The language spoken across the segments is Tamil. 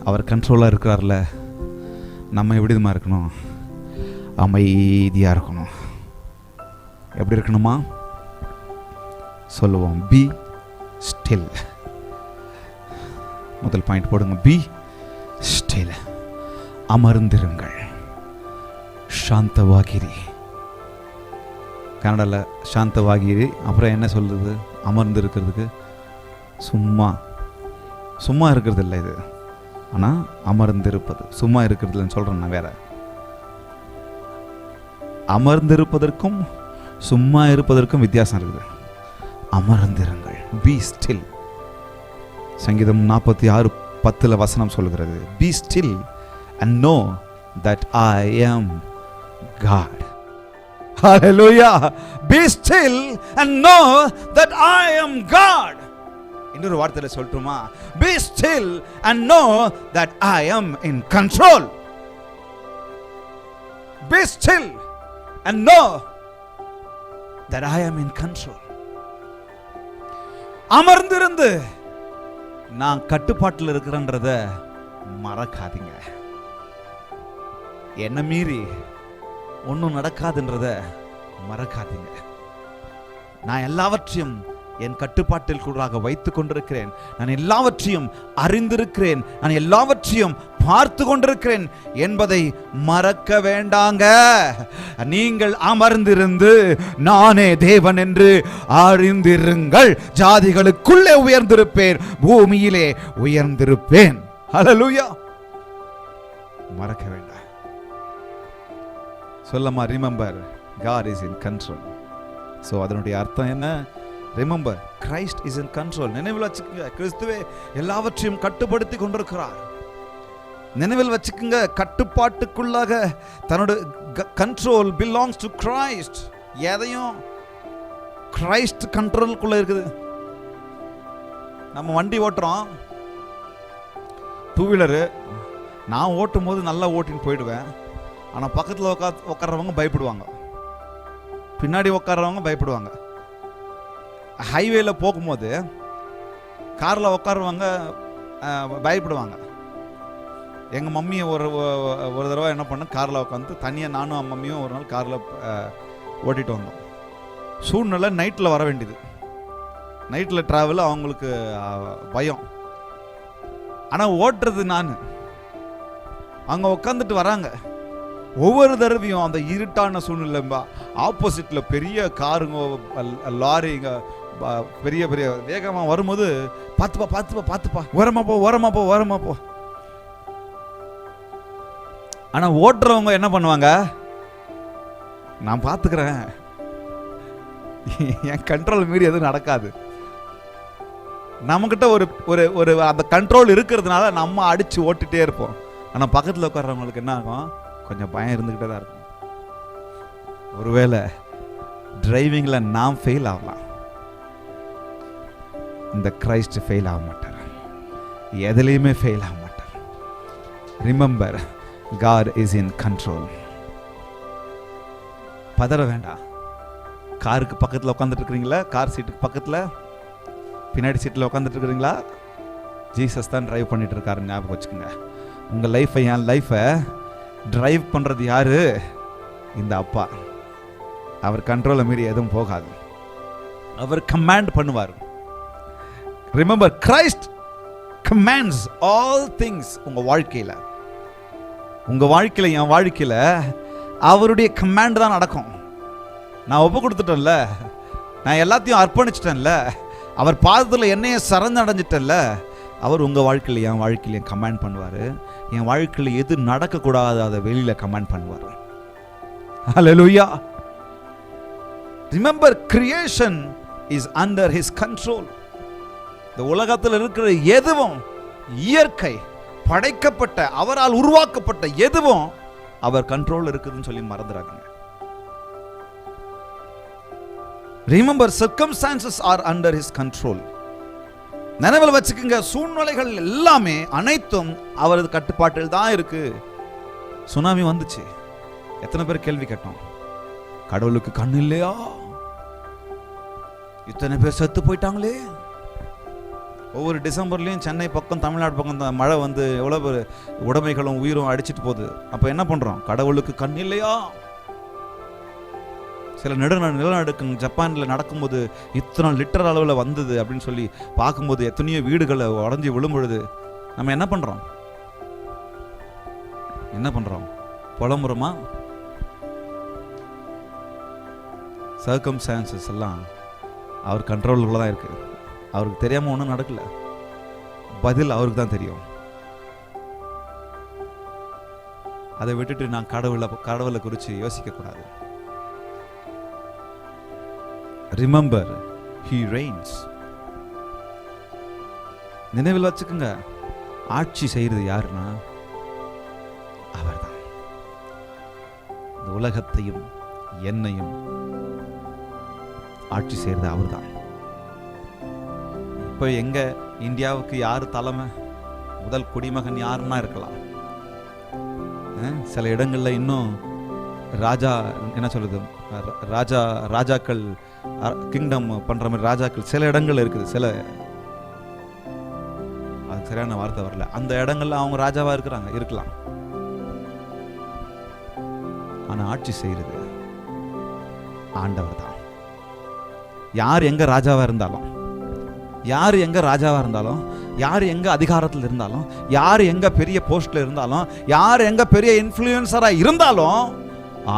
அவர் கண்ட்ரோலாக இருக்கிறார்ல, நம்ம எப்படி இதுமா இருக்கணும்? அமைதியாக இருக்கணும். எப்படி இருக்கணுமா? சொல்லுவோம், பி ஸ்டில். முதல் பாயிண்ட் போடுங்க, பி ஸ்டில். அமர்ந்திருங்கள். சாந்தவாகிரி, கன்னடாவில் சாந்தவாகிரி. அப்புறம் என்ன சொல்லுது? அமர்ந்து இருக்கிறதுக்கு சும்மா சும்மா இருக்கிறது இல்லை இது. ஆனால் அமர்ந்திருப்பது சும்மா இருக்கிறது இல்லைன்னு சொல்கிறேன் நான். வேற அமர்ந்திருப்பதற்கும் சும்மா இருப்பதற்கும் வித்தியாசம் இருக்குது. அமர்ந்திருங்கள், பி ஸ்டில். சங்கீதம் 46:10 வசனம் சொல்கிறது, B still and know that I am God. Hallelujah. Be still and know that I am God. இன்னொரு வார்த்தையில சொல்லட்டுமா? Be still and know that I am in control. Be still and know that I am in control. அமர்ந்திருந்து நான் கட்டுப்பாட்டில் இருக்கிறேன்றத மறக்காதீங்க. என்ன மீறி ஒன்றும் நடக்காதுன்றத மறக்காதீங்க. நான் எல்லாவற்றையும் என் கட்டுப்பாட்டில் கூடாக வைத்துக் கொண்டிருக்கிறேன். நான் எல்லாவற்றையும் அறிந்திருக்கிறேன். நான் எல்லாவற்றையும் பார்த்து கொண்டிருக்கிறேன் என்பதை மறக்க வேண்டாங்க. நீங்கள் அமர்ந்திருந்து நானே தேவன் என்று அறிந்திருங்கள். ஜாதிகளுக்குள்ளே உயர்ந்திருப்பேன், பூமியிலே உயர்ந்திருப்பேன். ஹல்லேலூயா. மறக்க வேண்டாம். சொல்லமா, remember God is in control. So அதனுடைய அர்த்தம் என்ன? Remember, Christ is in control. நினைவில் வச்சுக்கோங்க, கிறிஸ்துவே எல்லாவற்றையும் கட்டுப்படுத்தி கொண்டிருக்கிறார். நினைவில் வச்சுக்கோங்க, கட்டுப்பாட்டுக்குள்ளாக தன்னோட கண்ட்ரோல் பிலாங்ஸ் டு கிரைஸ்ட். எதையும் கிரைஸ்ட் கண்ட்ரோலுக்குள்ள இருக்குது. நம்ம வண்டி ஓட்டுறோம், டூ வீலரு. நான் ஓட்டும் போது நல்லா ஓட்டின்னு போயிடுவேன். ஆனால் பக்கத்தில் உட்கார்றவங்க பயப்படுவாங்க, பின்னாடி உட்கார்றவங்க பயப்படுவாங்க. ஹைவேல போகும்போது காரில் உட்காருவாங்க, பயப்படுவாங்க. எங்கள் மம்மியை ஒரு தடவை என்ன பண்ண, காரில் உட்காந்து தனியாக நானும் மம்மியும் ஒரு நாள் காரில் ஓட்டிகிட்டு வந்தோம். சூழ்நிலை நைட்டில் வர வேண்டியது. நைட்டில் ட்ராவல் அவங்களுக்கு பயம். ஆனால் ஓட்டுறது நான். அங்கே உட்காந்துட்டு வராங்க. ஒவ்வொரு தடவையும் அந்த இருட்டான சூழ்நிலை, ஆப்போசிட்டில் பெரிய காருங்க, லாரிங்க பெரிய பெரிய வேகமாக வரும்போது பார்த்துப்பா பார்த்துப்பா பார்த்துப்பா, ஓரமா போ ஓரமா போ ஓரமா போ. ஆனால் ஓட்டுறவங்க என்ன பண்ணுவாங்க? நான் பார்த்துக்கிறேன், என் கண்ட்ரோல் மீறி எதுவும் நடக்காது. நம்மக்கிட்ட ஒரு ஒரு அந்த கண்ட்ரோல் இருக்கிறதுனால நம்ம அடித்து ஓட்டிகிட்டே இருப்போம். ஆனால் பக்கத்தில் உட்கார்றவங்களுக்கு என்ன ஆகும்? கொஞ்சம் பயம் இருந்துக்கிட்டே தான் இருக்கும். ஒருவேளை டிரைவிங்கில் நாம் ஃபெயில் ஆகலாம், இந்த கிரைஸ்ட் ஃபெயில் ஆக மாட்டார். எதுலேயுமே ஃபெயில் ஆக மாட்டார். Remember, God is in control. பதற வேண்டாம். காருக்கு பக்கத்தில் உட்காந்துட்டு இருக்கிறீங்களா? கார் சீட்டுக்கு பக்கத்தில் பின்னாடி சீட்டில் உட்காந்துட்டு இருக்கிறீங்களா? ஜீசஸ் தான் டிரைவ் பண்ணிட்டு இருக்காரு. ஞாபகம் வச்சுக்கோங்க. உங்கள் லைஃப்பை, என் லைஃப்பை டிரைவ் பண்ணுறது யாரு? இந்த அப்பா. அவர் கண்ட்ரோலை மீறி எதுவும் போகாது. அவர் கமாண்ட் பண்ணுவார். Remember, Christ commands all things. உங்கள் வாழ்க்கையில், உங்கள் வாழ்க்கையில், என் வாழ்க்கையில் அவருடைய கமாண்ட் தான் நடக்கும். நான் ஒப்பு கொடுத்துட்டேன்ல, நான் எல்லாத்தையும் அர்ப்பணிச்சிட்டேன்ல, அவர் பாதத்தில் என்னைய சரணடைஞ்சிட்டேன்ல. அவர் உங்கள் வாழ்க்கையில், என் வாழ்க்கையில் கமாண்ட் பண்ணுவார். என் வாழ்க்கையில் எது நடக்கக்கூடாது அதை வெளியில் கமாண்ட் பண்ணுவார். Hallelujah. Remember, creation is under his control. இந்த உலகத்தில் இருக்கிற எதுவும், இயற்கை படைக்கப்பட்ட, அவரால் உருவாக்கப்பட்ட எதுவும் அவர் கண்ட்ரோல் இருக்குதுன்னு சொல்லி மறந்துடாதீங்க. Remember, circumstances are under his control. நினைவில் வச்சுக்கோங்க, சூழ்நிலைகள் எல்லாமே அனைத்தும் அவரது கட்டுப்பாட்டில் தான் இருக்கு. சுனாமி வந்துச்சு, எத்தனை பேர் கேள்வி கேட்டோம்? கடவுளுக்கு கண்ணு இல்லையா? இத்தனை பேர் செத்து போயிட்டாங்களே. ஒவ்வொரு டிசம்பர்லேயும் சென்னை பக்கம் தமிழ்நாடு பக்கம் தான் மழை வந்து எவ்வளோ உடைமைகளும் உயிரும் அடிச்சிட்டு போகுது. அப்போ என்ன பண்ணுறோம்? கடவுளுக்கு கண் இல்லையா? சில நிலநடுக்கம் ஜப்பானில் நடக்கும்போது இத்தனை லிட்டர் அளவில் வந்தது அப்படின்னு சொல்லி பார்க்கும்போது எத்தனையோ வீடுகளை உடஞ்சி விழும்பொழுது நம்ம என்ன பண்ணுறோம்? புலம்புறோமா? சர்க்கம்ஸ்டான்சஸ் எல்லாம் அவர் கண்ட்ரோலுக்குள்ள தான் இருக்குது. அவருக்கு தெரியாமல் ஒன்றும் நடக்கல. பதில் அவருக்கு தான் தெரியும். அதை விட்டுட்டு நான் கடவுளை குறித்து யோசிக்கக்கூடாது. Remember, he reigns. நினைவில் வச்சுக்குங்க, ஆட்சி செய்யறது யாருன்னா அவர்தான். இந்த உலகத்தையும் என்னையும் ஆட்சி செய்யறது அவர்தான். இப்போ எங்க இந்தியாவுக்கு யாரு தலைமை? முதல் குடிமகன் யாருன்னா இருக்கலாம். சில இடங்கள்ல இன்னும் ராஜா என்ன சொல்றது, ராஜாக்கள் கிங்டம் பண்ற மாதிரி ராஜாக்கள் சில இடங்கள்ல இருக்குது. சில அது சரியான வார்த்தை வரல. அந்த இடங்கள்ல அவங்க ராஜாவா இருக்கலாம். ஆனா ஆட்சி செய்யறது ஆண்டவர் தான். யார் எங்க ராஜாவா இருந்தாலும், யார் எங்க அதிகாரத்தில் இருந்தாலும், யார் எங்க பெரிய போஸ்ட்ல இருந்தாலும், யார் எங்க பெரிய இன்ஃப்ளூயன்சரா இருந்தாலும்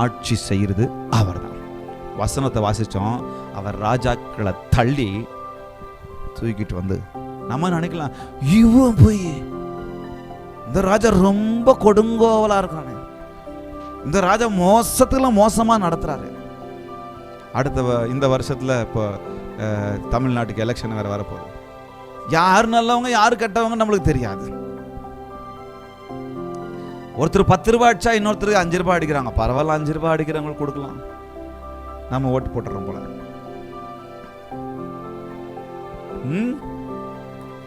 ஆட்சி செய்யறது அவர் தான். வசனத்தை வாசிச்சோம், அவர் ராஜாக்களை தள்ளி தூக்கிட்டு வந்து நம்ம நினைக்கலாம், இவன் போய் இந்த ராஜா ரொம்ப கொடுங்கோவலா இருக்கானே, இந்த ராஜா மோசமா நடத்துறாரு. இந்த வருஷத்துல இப்போ தமிழ்நாட்டுக்கு எலெக்ஷன் வேற வரப்போகுது. யார் நல்லவங்க யார் கெட்டவங்க நம்மளுக்கு தெரியாது. ஒருத்தர் 10 ரூபாய் அடிச்சா இன்னொருத்தருக்கு 5 ரூபாய் அடிக்கிறாங்க. பரவாயில்ல, 5 ரூபாய் அடிக்கிறவங்களுக்கு கொடுக்கலாம், நம்ம ஓட்டு போட்டுறோம் போல.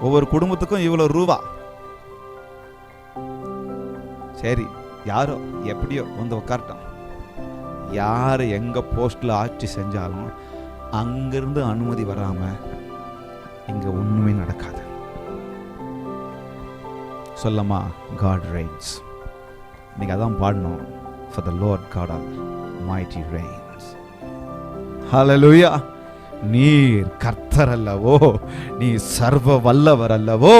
ஒவ்வொரு குடும்பத்துக்கும் இவ்வளவு ரூபா. சரி, யாரோ எப்படியோ வந்து உட்காரட்டும். யார் எங்க போஸ்ட்ல ஆட்சி செஞ்சாலும் அங்கிருந்து அனுமதி வராம இங்க ஒண்ணுமே நடக்காது. சொல்லமா, God reigns. நீங்க அதான் பாடணும், for the Lord God Almighty reigns. Hallelujah. நீர் கர்த்தர் அல்லவோ, நீ சர்வ வல்லவர் அல்லவோ,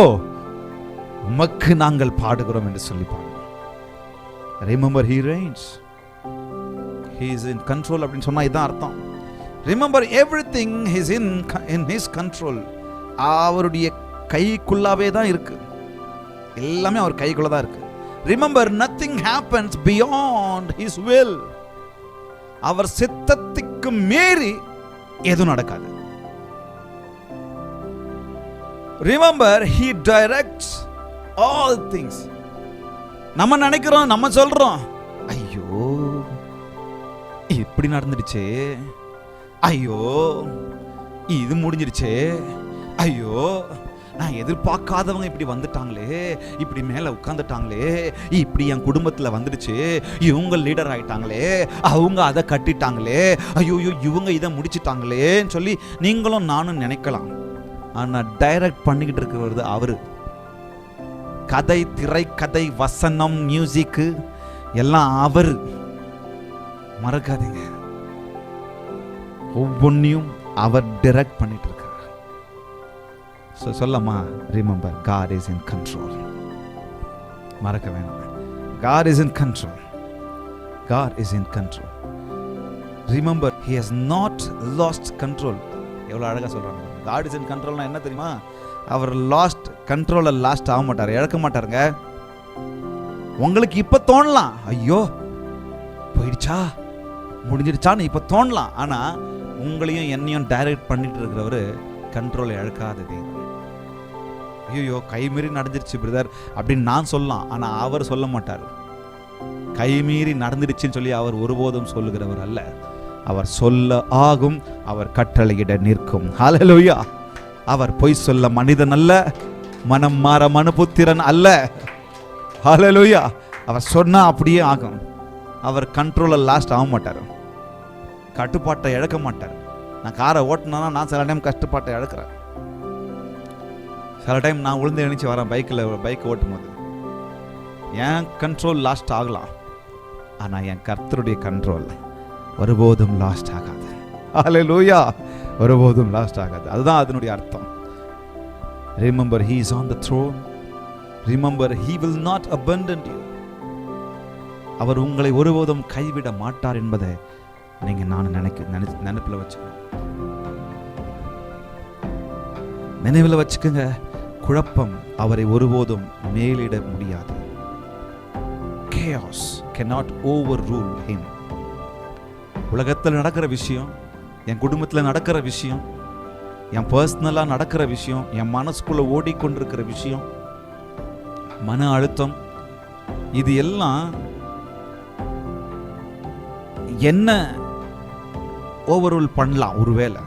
உமக்கு நாங்கள் பாடுகிறோம் என்று சொல்லி பாடுகிறோம். Remember, he reigns. He is in control அப்படின்னு சொன்னா இதான் அர்த்தம். Remember, everything is in his control. அவருடைய கைக்குள்ளாவே தான் இருக்கு, எல்லாமே அவர் கைக்குள்ள தான் இருக்கு. Remember, nothing happens beyond his will. அவர் சித்தத்துக்கு மீறி எதுவும் நடக்காது. Remember, he directs all things. நம்ம நினைக்கிறோம், நம்ம சொல்றோம், ஐயோ இப்படி நடந்துடுச்சே, ஐயோ இது முடிஞ்சிடுச்சே, ஐயோ நான் எதிர்பார்க்காதவங்க இப்படி வந்துட்டாங்களே, இப்படி மேல உட்கார்ந்துட்டாங்களே, இப்படி என் குடும்பத்துல வந்துடுச்சு, இவங்க லீடர் ஆயிட்டாங்களே, அவங்க அதை கட்டிட்டாங்களே, ஐயோ இவங்க இதை முடிச்சிட்டாங்களேன்னு சொல்லி நீங்களும் நானும் நினைக்கலாம். ஆனா டைரக்ட் பண்ணிக்கிட்டு இருக்கிறது அவரு. கதை, திரைக்கதை, வசனம், மியூசிக் எல்லாம் அவர். மறக்காதீங்க, ஒவ்வொன்றையும் அவர் டைரக்ட் பண்ணிட்டு இருக்கார். சொல்லமா, remember, God is in control. மறக்க வேணாம், God is in control. God is in control. Remember, he has not lost control. எவ்வளவு அழகா சொல்றாங்க. God is in controlனா என்ன தெரியுமா? அவர் லாஸ்ட் கண்ட்ரோல லாஸ்ட் ஆக மாட்டார், இழக்க மாட்டாருங்க. உங்களுக்கு இப்ப தோணலாம், ஐயோ போயிடுச்சா முடிஞ்சிடுச்சான்னு இப்ப தோணலாம். ஆனா உங்களையும் என்னையும் டைரக்ட் பண்ணிட்டு இருக்கிறவரு கண்ட்ரோலை இழக்காதது. ஐயோ கைமீறி நடந்துருச்சு பிரதர் அப்படின்னு நான் சொல்லலாம், ஆனா அவர் சொல்ல மாட்டார். கைமீறி நடந்துடுச்சுன்னு சொல்லி அவர் ஒருபோதும் சொல்லுகிறவர் அல்ல. அவர் சொல்ல ஆகும், அவர் கட்டளையிட நிற்கும். ஹல்லேலூயா. அவர் பொய் சொல்ல மனிதன் அல்ல, மனம் மாற மனுபுத்திரன் அல்ல. ஹல்லேலூயா. அவர் சொன்னா அப்படியே ஆகும். அவர் கண்ட்ரோல லாஸ்ட் ஆக மாட்டார், கட்டுப்பாட்டை இழக்க மாட்டார். நான் காரை ஓட்டினா நான் சில டைம் கட்டுப்பாட்டை இழக்கிறேன், சில டைம் நான் உளுந்து எழுந்துச்சு வரேன் பைக் ஓட்டும் போது என் கண்ட்ரோல் லாஸ்ட் ஆகலாம், ஆனால் என் கர்த்தருடைய கண்ட்ரோல் ஒருபோதும் லாஸ்ட் ஆகாது. ஹல்லேலூயா, ஒருபோதும் லாஸ்ட் ஆகாது. அதுதான் அதனுடைய அர்த்தம். Remember he is on the throne. Remember he will not abandon you. அவர் உங்களை ஒருபோதும் கைவிட மாட்டார் என்பதை நீங்க நினைப்பில் வச்சுக்கணும், நினைவில் வச்சுக்கோங்க. குழப்பம் அவரை ஒருபோதும் மேலிட முடியாது. Chaos cannot overrule him. உலகத்தில் நடக்கிற விஷயம், என் குடும்பத்தில் நடக்கிற விஷயம், என் பர்சனலாக நடக்கிற விஷயம், என் மனசுக்குள்ள ஓடிக்கொண்டிருக்கிற விஷயம், மன அழுத்தம், இது எல்லாம் என்ன ஓவர்ரூல் பண்ணலாம். ஒருவேளை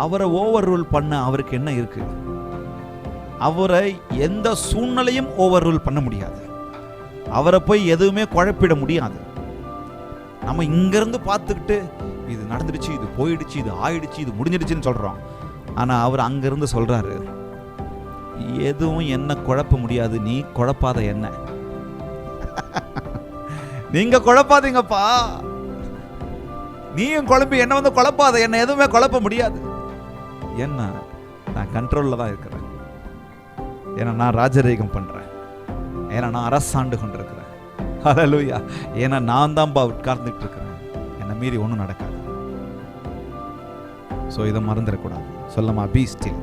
அவரை ஓவர்ரூல் பண்ண அவருக்கு என்ன இருக்கு? அவரை எந்த சூழ்நிலையும் ஓவர்ரூல் பண்ண முடியாது. அவரை போய் எதுவுமே குழப்பிட முடியாது. நம்ம இங்கிருந்து பார்த்துக்கிட்டு இது நடந்துடுச்சு, இது போயிடுச்சு, இது ஆயிடுச்சு, இது முடிஞ்சிடுச்சுன்னு சொல்றோம். ஆனா அவர் அங்கிருந்து சொல்றாரு, எதுவும் என்ன குழப்ப முடியாது, நீ குழப்பாத என்ன. நீங்க குழப்பாதீங்கப்பா, நீயும் குழம்பி என்ன வந்து குழப்பாத என்ன, எதுவுமே குழப்ப முடியாது. என்ன, நான் கண்ட்ரோல்ல தான் இருக்கிறேன். ஏன்னா நான் ராஜரீகம் பண்றேன், ஏன்னா நான் அரசாண்டு கொண்டிருக்கிறேன். ஹல்லேலூயா. ஏன்னா நான் தான் உட்கார்ந்துட்டு இருக்கிறேன், என்னை மீறி ஒன்றும் நடக்காது. ஸோ இதை மறந்துடக்கூடாது. சொல்லமா, பி ஸ்டில்.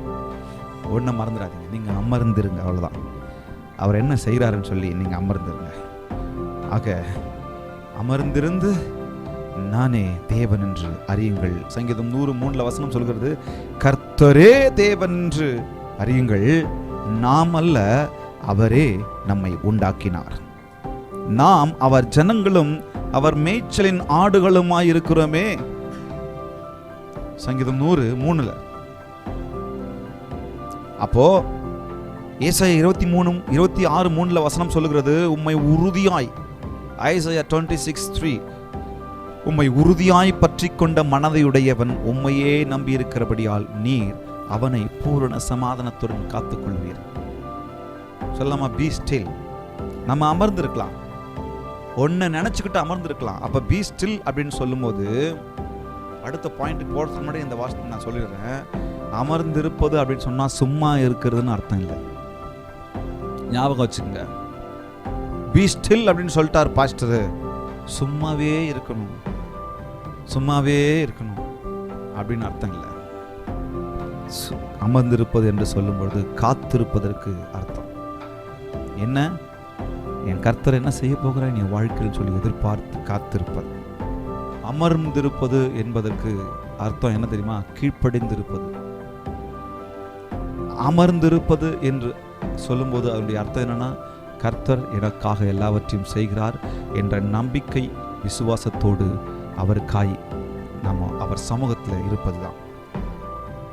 ஒன்றும் மறந்துடாதீங்க, நீங்கள் அமர்ந்துருங்க, அவ்வளோதான். அவர் என்ன செய்கிறாருன்னு சொல்லி நீங்கள் அமர்ந்துருங்க. ஆக அமர்ந்திருந்து நானே தேவன் என்று அறியுங்கள். சங்கீதம் 103 சொல்கிறது, கர்த்தரே தேவன் என்று அறியுங்கள், நாம் அல்ல, அவரே நம்மை உண்டாக்கினார், நாம் அவர் ஜனங்களும் அவர் மேய்ச்சலின் ஆடுகளுமாயிருக்கிறோமே. சங்கீதம் 103. அப்போ ஏசாயா 26:3 சொல்லுகிறது, உம்மை உறுதியாய், ஐசாயா 26:3, உம்மை உறுதியாய் பற்றி கொண்ட மனதையுடையவன் உம்மையே நம்பி இருக்கிறபடியால் நீர் அவனை பூரண சமாதானத்துடன் காத்துக்கொள்வீர். சொல்லாமா, பி ஸ்டில். நம்ம அமர்ந்திருக்கலாம், ஒன்ன நினைச்சுக்கிட்டு அமர்ந்திருக்கலாம். அப்ப பி ஸ்டில் அப்படின்னு சொல்லும் போது அடுத்த பாயிண்ட்டுக்கு போறதுக்கு முன்னாடி இந்த வார்த்தை நான் சொல்லிடுறேன். அமர்ந்திருப்பது அப்படின்னு சொன்னா சும்மா இருக்கிறதுன்னு அர்த்தம் இல்லை. ஞாபகம் வச்சுக்கோங்க. பி ஸ்டில் அப்படின்னு சொல்லிட்டார் பாஸ்டர், சும்மாவே இருக்கணும், சும்மாவே இருக்கணும் அப்படின்னு அர்த்தம் இல்லை. அமர்ந்திருப்பது என்று சொல்லும்பொழுது காத்திருப்பதற்கு அர்த்தம் என்ன? என் கர்த்தர் என்ன செய்ய போகிறார் என் வாழ்க்கையில் சொல்லி எதிர்பார்த்து காத்திருப்பது. அமர்ந்திருப்பது என்பதற்கு அர்த்தம் என்ன தெரியுமா? கீழ்ப்படிந்திருப்பது. அமர்ந்திருப்பது என்று சொல்லும்போது அதனுடைய அர்த்தம் என்னன்னா, கர்த்தர் எனக்காக எல்லாவற்றையும் செய்கிறார் என்ற நம்பிக்கை, விசுவாசத்தோடு அவருக்காய் நம்ம அவர் சமூகத்தில் இருப்பது தான்.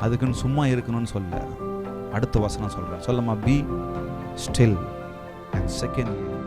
அதுக்குன்னு சும்மா இருக்கணும்னு சொல்ல அடுத்த வசனம் சொல்றேன். சொல்லமா, பி ஸ்டில். And secondly,